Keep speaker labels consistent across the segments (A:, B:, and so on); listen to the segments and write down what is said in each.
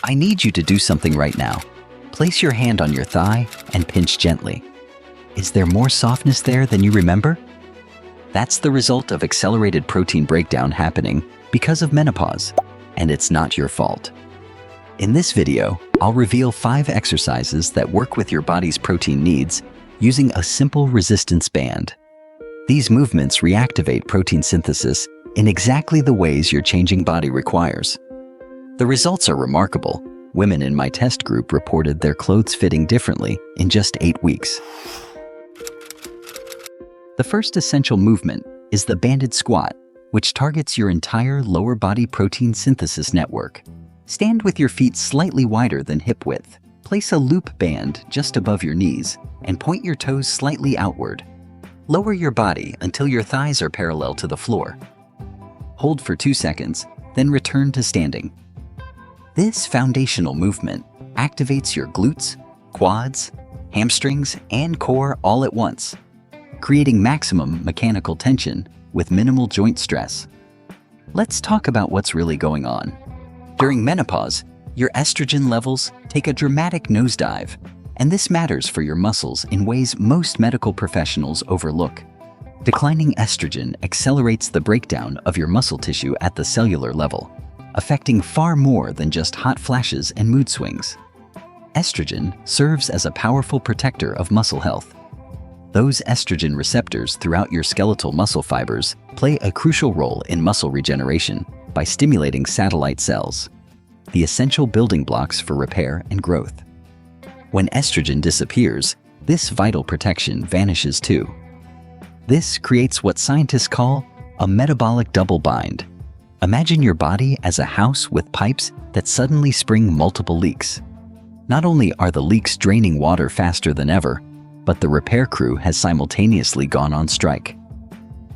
A: I need you to do something right now. Place your hand on your thigh and pinch gently. Is there more softness there than you remember? That's the result of accelerated protein breakdown happening because of menopause, and it's not your fault. In this video, I'll reveal 5 exercises that work with your body's protein needs using a simple resistance band. These movements reactivate protein synthesis in exactly the ways your changing body requires. The results are remarkable. Women in my test group reported their clothes fitting differently in just 8 weeks. The first essential movement is the banded squat, which targets your entire lower body protein synthesis network. Stand with your feet slightly wider than hip width. Place a loop band just above your knees and point your toes slightly outward. Lower your body until your thighs are parallel to the floor. Hold for 2 seconds, then return to standing. This foundational movement activates your glutes, quads, hamstrings, and core all at once, creating maximum mechanical tension with minimal joint stress. Let's talk about what's really going on. During menopause, your estrogen levels take a dramatic nosedive, and this matters for your muscles in ways most medical professionals overlook. Declining estrogen accelerates the breakdown of your muscle tissue at the cellular level, affecting far more than just hot flashes and mood swings. Estrogen serves as a powerful protector of muscle health. Those estrogen receptors throughout your skeletal muscle fibers play a crucial role in muscle regeneration by stimulating satellite cells, the essential building blocks for repair and growth. When estrogen disappears, this vital protection vanishes too. This creates what scientists call a metabolic double bind. Imagine your body as a house with pipes that suddenly spring multiple leaks. Not only are the leaks draining water faster than ever, but the repair crew has simultaneously gone on strike.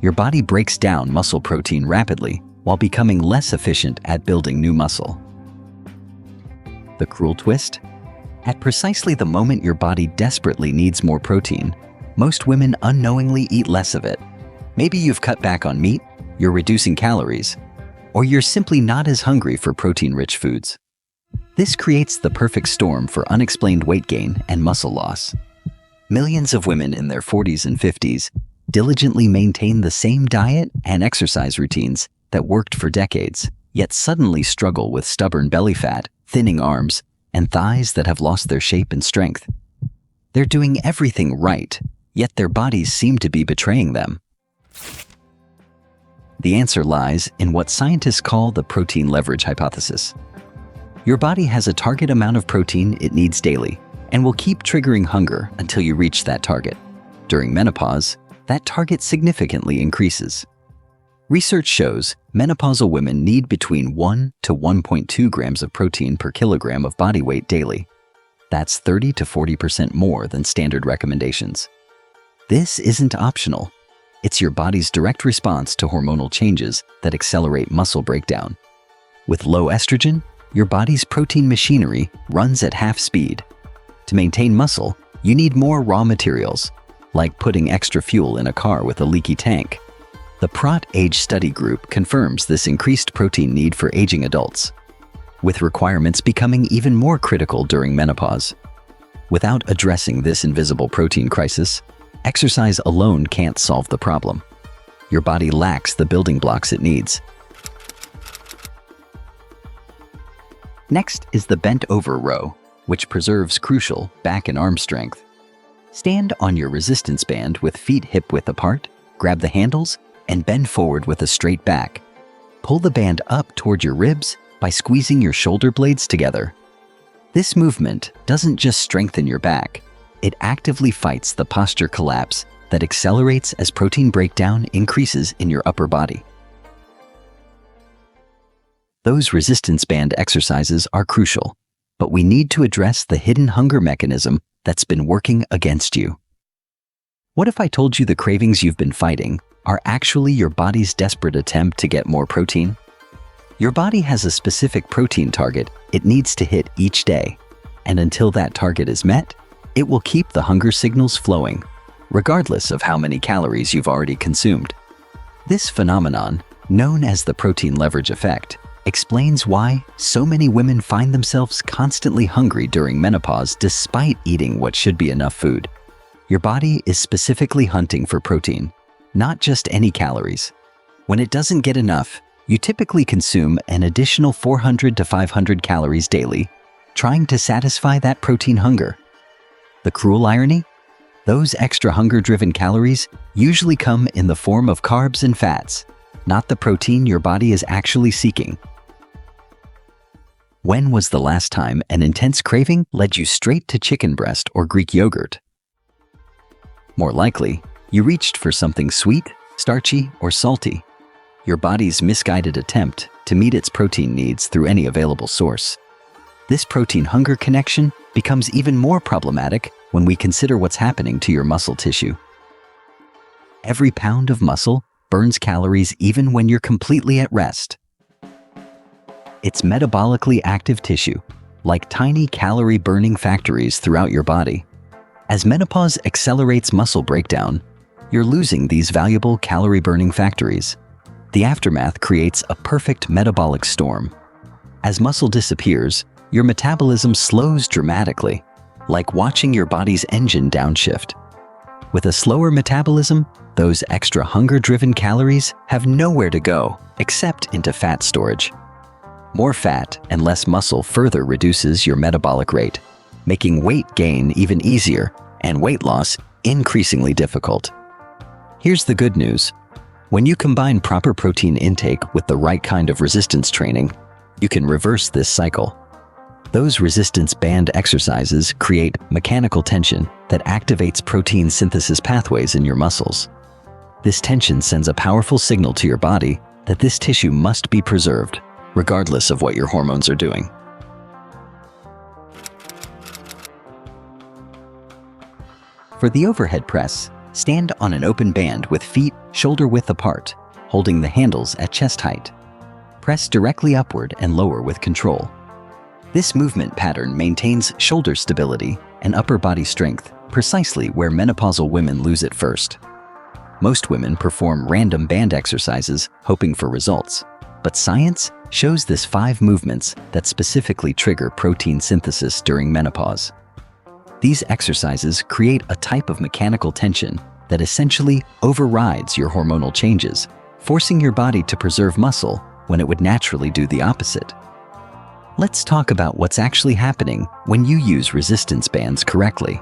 A: Your body breaks down muscle protein rapidly while becoming less efficient at building new muscle. The cruel twist? At precisely the moment your body desperately needs more protein, most women unknowingly eat less of it. Maybe you've cut back on meat, you're reducing calories, or you're simply not as hungry for protein-rich foods. This creates the perfect storm for unexplained weight gain and muscle loss. Millions of women in their 40s and 50s diligently maintain the same diet and exercise routines that worked for decades, yet suddenly struggle with stubborn belly fat, thinning arms, and thighs that have lost their shape and strength. They're doing everything right, yet their bodies seem to be betraying them. The answer lies in what scientists call the protein leverage hypothesis. Your body has a target amount of protein it needs daily, and will keep triggering hunger until you reach that target. During menopause, that target significantly increases. Research shows menopausal women need between 1 to 1.2 grams of protein per kilogram of body weight daily. That's 30 to 40% more than standard recommendations. This isn't optional. It's your body's direct response to hormonal changes that accelerate muscle breakdown. With low estrogen, your body's protein machinery runs at half speed. To maintain muscle, you need more raw materials, like putting extra fuel in a car with a leaky tank. The PROT Age Study Group confirms this increased protein need for aging adults, with requirements becoming even more critical during menopause. Without addressing this invisible protein crisis, exercise alone can't solve the problem. Your body lacks the building blocks it needs. Next is the bent over row, which preserves crucial back and arm strength. Stand on your resistance band with feet hip-width apart, grab the handles, and bend forward with a straight back. Pull the band up toward your ribs by squeezing your shoulder blades together. This movement doesn't just strengthen your back, it actively fights the posture collapse that accelerates as protein breakdown increases in your upper body. Those resistance band exercises are crucial, but we need to address the hidden hunger mechanism that's been working against you. What if I told you the cravings you've been fighting are actually your body's desperate attempt to get more protein? Your body has a specific protein target it needs to hit each day, and until that target is met, it will keep the hunger signals flowing, regardless of how many calories you've already consumed. This phenomenon, known as the protein leverage effect, explains why so many women find themselves constantly hungry during menopause despite eating what should be enough food. Your body is specifically hunting for protein, not just any calories. When it doesn't get enough, you typically consume an additional 400 to 500 calories daily, trying to satisfy that protein hunger. The cruel irony? Those extra hunger-driven calories usually come in the form of carbs and fats, not the protein your body is actually seeking. When was the last time an intense craving led you straight to chicken breast or Greek yogurt? More likely, you reached for something sweet, starchy, or salty. Your body's misguided attempt to meet its protein needs through any available source. This protein hunger connection becomes even more problematic when we consider what's happening to your muscle tissue. Every pound of muscle burns calories even when you're completely at rest. It's metabolically active tissue, like tiny calorie-burning factories throughout your body. As menopause accelerates muscle breakdown, you're losing these valuable calorie-burning factories. The aftermath creates a perfect metabolic storm. As muscle disappears, your metabolism slows dramatically, like watching your body's engine downshift. With a slower metabolism, those extra hunger-driven calories have nowhere to go except into fat storage. More fat and less muscle further reduces your metabolic rate, making weight gain even easier and weight loss increasingly difficult. Here's the good news. When you combine proper protein intake with the right kind of resistance training, you can reverse this cycle. Those resistance band exercises create mechanical tension that activates protein synthesis pathways in your muscles. This tension sends a powerful signal to your body that this tissue must be preserved, regardless of what your hormones are doing. For the overhead press, stand on an open band with feet shoulder-width apart, holding the handles at chest height. Press directly upward and lower with control. This movement pattern maintains shoulder stability and upper body strength, precisely where menopausal women lose it first. Most women perform random band exercises hoping for results, but science shows this 5 movements that specifically trigger protein synthesis during menopause. These exercises create a type of mechanical tension that essentially overrides your hormonal changes, forcing your body to preserve muscle when it would naturally do the opposite. Let's talk about what's actually happening when you use resistance bands correctly.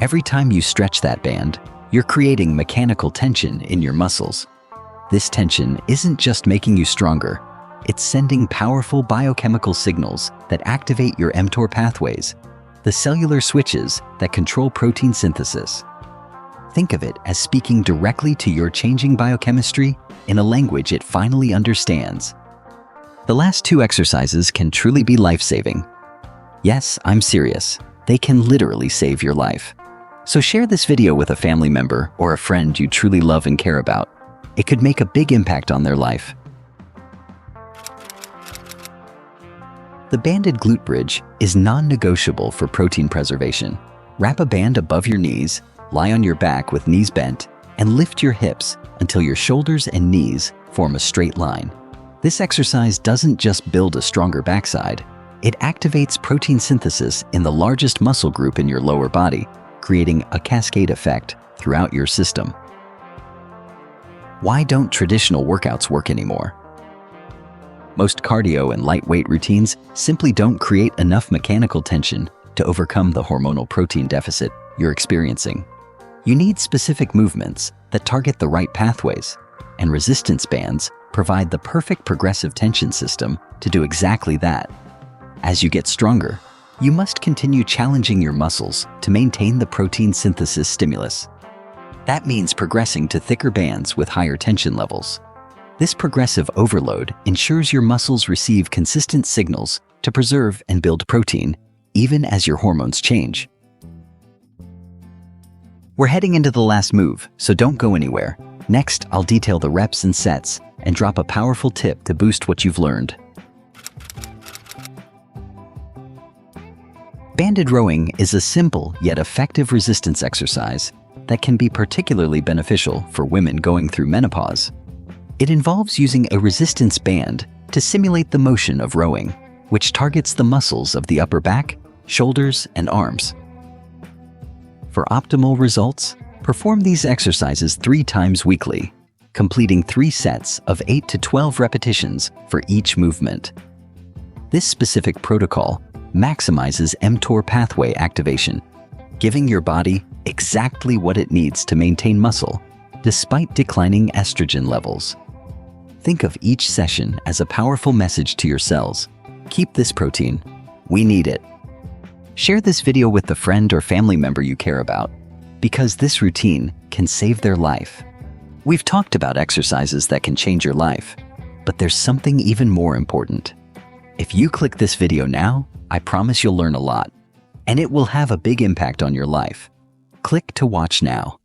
A: Every time you stretch that band, you're creating mechanical tension in your muscles. This tension isn't just making you stronger, it's sending powerful biochemical signals that activate your mTOR pathways, the cellular switches that control protein synthesis. Think of it as speaking directly to your changing biochemistry in a language it finally understands. The last 2 exercises can truly be life-saving. Yes, I'm serious. They can literally save your life. So share this video with a family member or a friend you truly love and care about. It could make a big impact on their life. The banded glute bridge is non-negotiable for protein preservation. Wrap a band above your knees, lie on your back with knees bent, and lift your hips until your shoulders and knees form a straight line. This exercise doesn't just build a stronger backside, it activates protein synthesis in the largest muscle group in your lower body, creating a cascade effect throughout your system. Why don't traditional workouts work anymore? Most cardio and lightweight routines simply don't create enough mechanical tension to overcome the hormonal protein deficit you're experiencing. You need specific movements that target the right pathways, and resistance bands provide the perfect progressive tension system to do exactly that. As you get stronger, you must continue challenging your muscles to maintain the protein synthesis stimulus. That means progressing to thicker bands with higher tension levels. This progressive overload ensures your muscles receive consistent signals to preserve and build protein, even as your hormones change. We're heading into the last move, so don't go anywhere. Next, I'll detail the reps and sets and drop a powerful tip to boost what you've learned. Banded rowing is a simple yet effective resistance exercise that can be particularly beneficial for women going through menopause. It involves using a resistance band to simulate the motion of rowing, which targets the muscles of the upper back, shoulders, and arms. For optimal results, perform these exercises 3 times weekly, completing 3 sets of 8 to 12 repetitions for each movement. This specific protocol maximizes mTOR pathway activation, giving your body exactly what it needs to maintain muscle despite declining estrogen levels. Think of each session as a powerful message to your cells. Keep this protein. We need it. Share this video with the friend or family member you care about, because this routine can save their life. We've talked about exercises that can change your life, but there's something even more important. If you click this video now, I promise you'll learn a lot, and it will have a big impact on your life. Click to watch now.